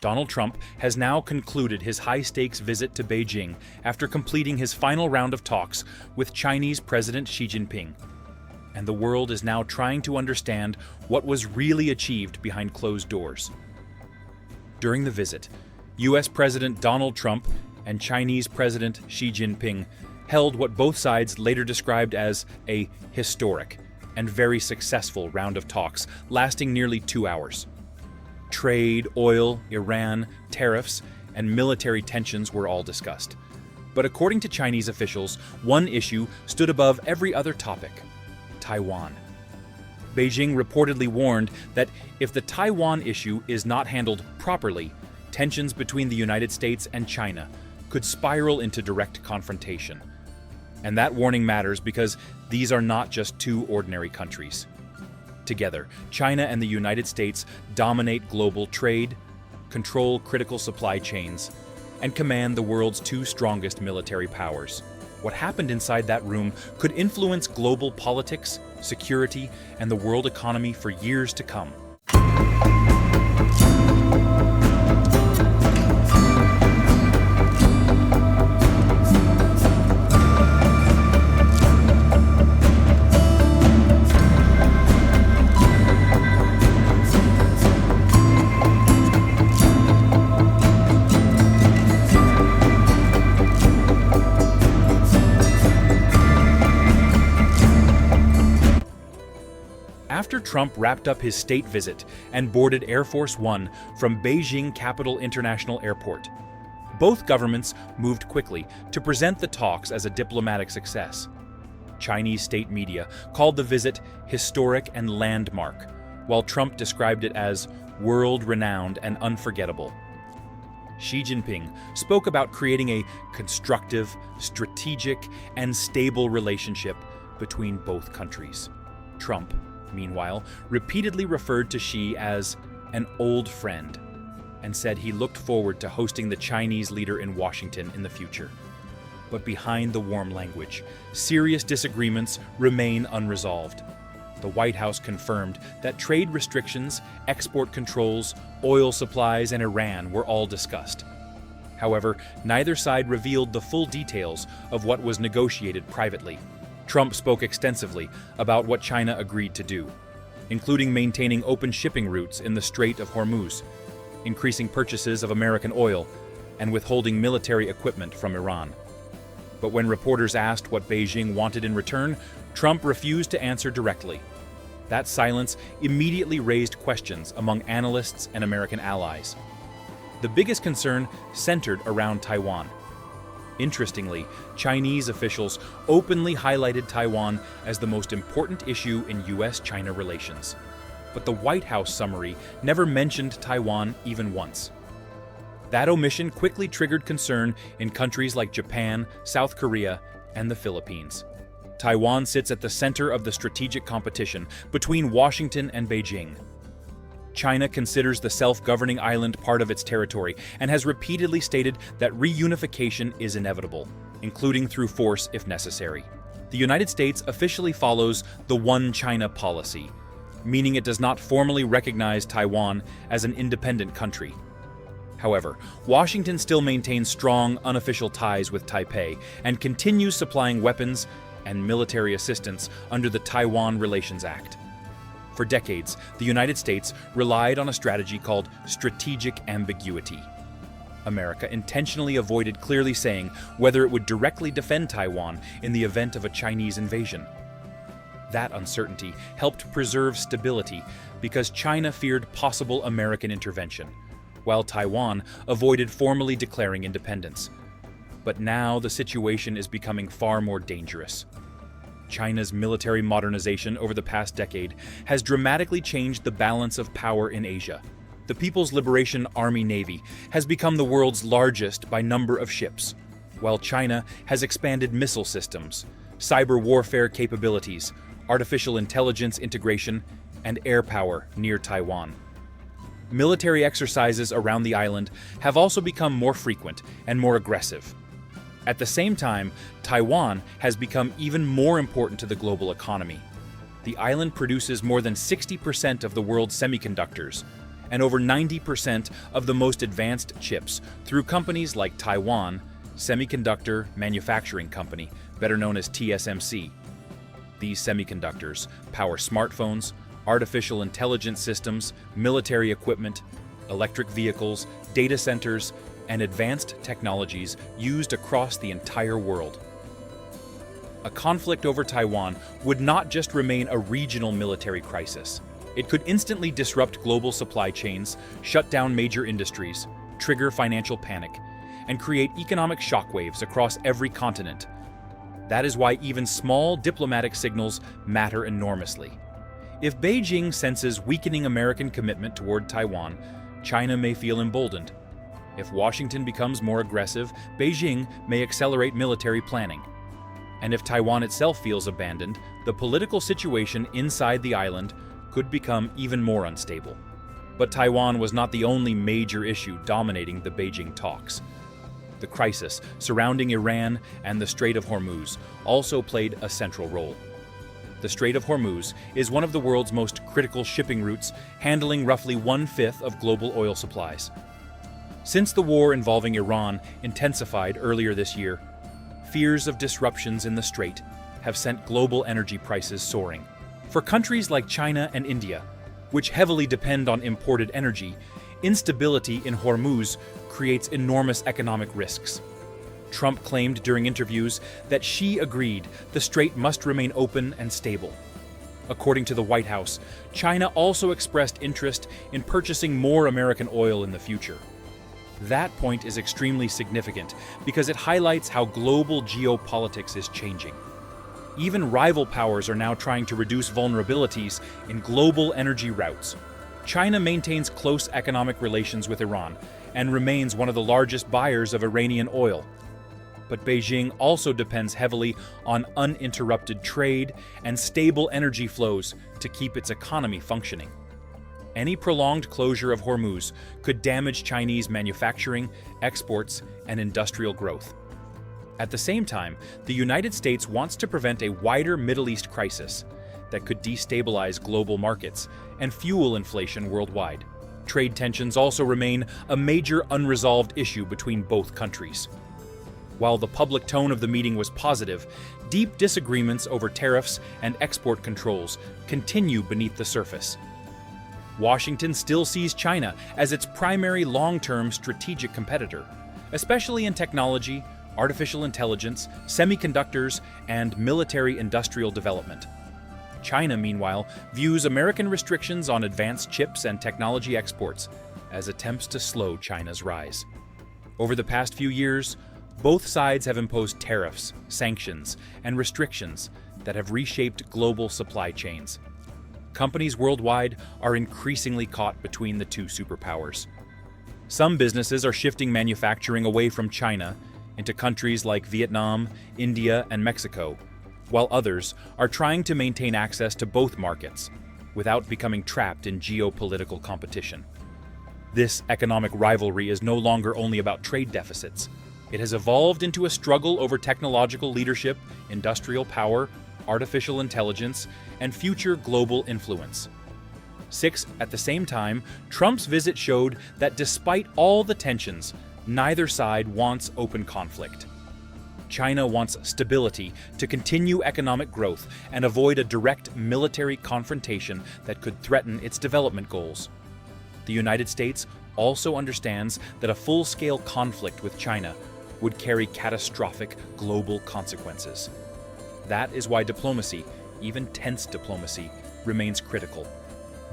Donald Trump has now concluded his high-stakes visit to Beijing after completing his final round of talks with Chinese President Xi Jinping. And the world is now trying to understand what was really achieved behind closed doors. During the visit, US President Donald Trump and Chinese President Xi Jinping held what both sides later described as a historic and very successful round of talks lasting nearly 2 hours. Trade, oil, Iran, tariffs, and military tensions were all discussed. But according to Chinese officials, one issue stood above every other topic: Taiwan. Beijing reportedly warned that if the Taiwan issue is not handled properly, tensions between the United States and China could spiral into direct confrontation. And that warning matters because these are not just two ordinary countries. Together, China and the United States dominate global trade, control critical supply chains, and command the world's two strongest military powers. What happened inside that room could influence global politics, security, and the world economy for years to come. After Trump wrapped up his state visit and boarded Air Force One from Beijing Capital International Airport, both governments moved quickly to present the talks as a diplomatic success. Chinese state media called the visit historic and landmark, while Trump described it as world-renowned and unforgettable. Xi Jinping spoke about creating a constructive, strategic, and stable relationship between both countries. Trump, meanwhile, repeatedly referred to Xi as an old friend and said he looked forward to hosting the Chinese leader in Washington in the future. But behind the warm language, serious disagreements remain unresolved. The White House confirmed that trade restrictions, export controls, oil supplies, and Iran were all discussed. However, neither side revealed the full details of what was negotiated privately. Trump spoke extensively about what China agreed to do, including maintaining open shipping routes in the Strait of Hormuz, increasing purchases of American oil, and withholding military equipment from Iran. But when reporters asked what Beijing wanted in return, Trump refused to answer directly. That silence immediately raised questions among analysts and American allies. The biggest concern centered around Taiwan. Interestingly, Chinese officials openly highlighted Taiwan as the most important issue in US-China relations. But the White House summary never mentioned Taiwan even once. That omission quickly triggered concern in countries like Japan, South Korea, and the Philippines. Taiwan sits at the center of the strategic competition between Washington and Beijing. China considers the self-governing island part of its territory and has repeatedly stated that reunification is inevitable, including through force if necessary. The United States officially follows the One China policy, meaning it does not formally recognize Taiwan as an independent country. However, Washington still maintains strong, unofficial ties with Taipei and continues supplying weapons and military assistance under the Taiwan Relations Act. For decades, the United States relied on a strategy called strategic ambiguity. America intentionally avoided clearly saying whether it would directly defend Taiwan in the event of a Chinese invasion. That uncertainty helped preserve stability because China feared possible American intervention, while Taiwan avoided formally declaring independence. But now the situation is becoming far more dangerous. China's military modernization over the past decade has dramatically changed the balance of power in Asia. The People's Liberation Army Navy has become the world's largest by number of ships, while China has expanded missile systems, cyber warfare capabilities, artificial intelligence integration, and air power near Taiwan. Military exercises around the island have also become more frequent and more aggressive. At the same time, Taiwan has become even more important to the global economy. The island produces more than 60% of the world's semiconductors and over 90% of the most advanced chips through companies like Taiwan Semiconductor Manufacturing Company, better known as TSMC. These semiconductors power smartphones, artificial intelligence systems, military equipment, electric vehicles, data centers, and advanced technologies used across the entire world. A conflict over Taiwan would not just remain a regional military crisis. It could instantly disrupt global supply chains, shut down major industries, trigger financial panic, and create economic shockwaves across every continent. That is why even small diplomatic signals matter enormously. If Beijing senses weakening American commitment toward Taiwan, China may feel emboldened. If Washington becomes more aggressive, Beijing may accelerate military planning. And if Taiwan itself feels abandoned, the political situation inside the island could become even more unstable. But Taiwan was not the only major issue dominating the Beijing talks. The crisis surrounding Iran and the Strait of Hormuz also played a central role. The Strait of Hormuz is one of the world's most critical shipping routes, handling roughly 1/5 of global oil supplies. Since the war involving Iran intensified earlier this year, fears of disruptions in the strait have sent global energy prices soaring. For countries like China and India, which heavily depend on imported energy, instability in Hormuz creates enormous economic risks. Trump claimed during interviews that Xi agreed the strait must remain open and stable. According to the White House, China also expressed interest in purchasing more American oil in the future. That point is extremely significant because it highlights how global geopolitics is changing. Even rival powers are now trying to reduce vulnerabilities in global energy routes. China maintains close economic relations with Iran and remains one of the largest buyers of Iranian oil. But Beijing also depends heavily on uninterrupted trade and stable energy flows to keep its economy functioning. Any prolonged closure of Hormuz could damage Chinese manufacturing, exports, and industrial growth. At the same time, the United States wants to prevent a wider Middle East crisis that could destabilize global markets and fuel inflation worldwide. Trade tensions also remain a major unresolved issue between both countries. While the public tone of the meeting was positive, deep disagreements over tariffs and export controls continue beneath the surface. Washington still sees China as its primary long-term strategic competitor, especially in technology, artificial intelligence, semiconductors, and military-industrial development. China, meanwhile, views American restrictions on advanced chips and technology exports as attempts to slow China's rise. Over the past few years, both sides have imposed tariffs, sanctions, and restrictions that have reshaped global supply chains. Companies worldwide are increasingly caught between the two superpowers. Some businesses are shifting manufacturing away from China into countries like Vietnam, India, and Mexico, while others are trying to maintain access to both markets without becoming trapped in geopolitical competition. This economic rivalry is no longer only about trade deficits. It has evolved into a struggle over technological leadership, industrial power, artificial intelligence, and future global influence. At the same time, Trump's visit showed that despite all the tensions, neither side wants open conflict. China wants stability to continue economic growth and avoid a direct military confrontation that could threaten its development goals. The United States also understands that a full-scale conflict with China would carry catastrophic global consequences. That is why diplomacy, even tense diplomacy, remains critical.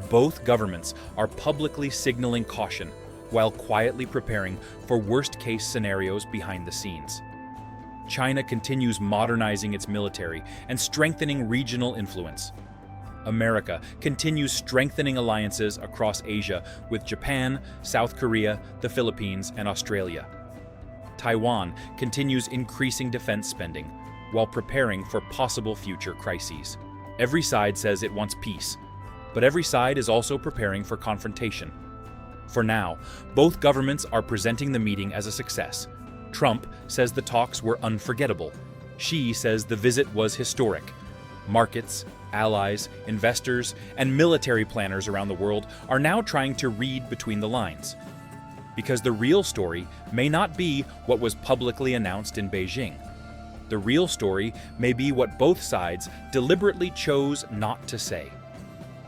Both governments are publicly signaling caution while quietly preparing for worst-case scenarios behind the scenes. China continues modernizing its military and strengthening regional influence. America continues strengthening alliances across Asia with Japan, South Korea, the Philippines, and Australia. Taiwan continues increasing defense spending while preparing for possible future crises. Every side says it wants peace, but every side is also preparing for confrontation. For now, both governments are presenting the meeting as a success. Trump says the talks were unforgettable. Xi says the visit was historic. Markets, allies, investors, and military planners around the world are now trying to read between the lines. Because the real story may not be what was publicly announced in Beijing. The real story may be what both sides deliberately chose not to say.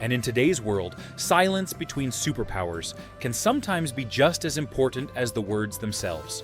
And in today's world, silence between superpowers can sometimes be just as important as the words themselves.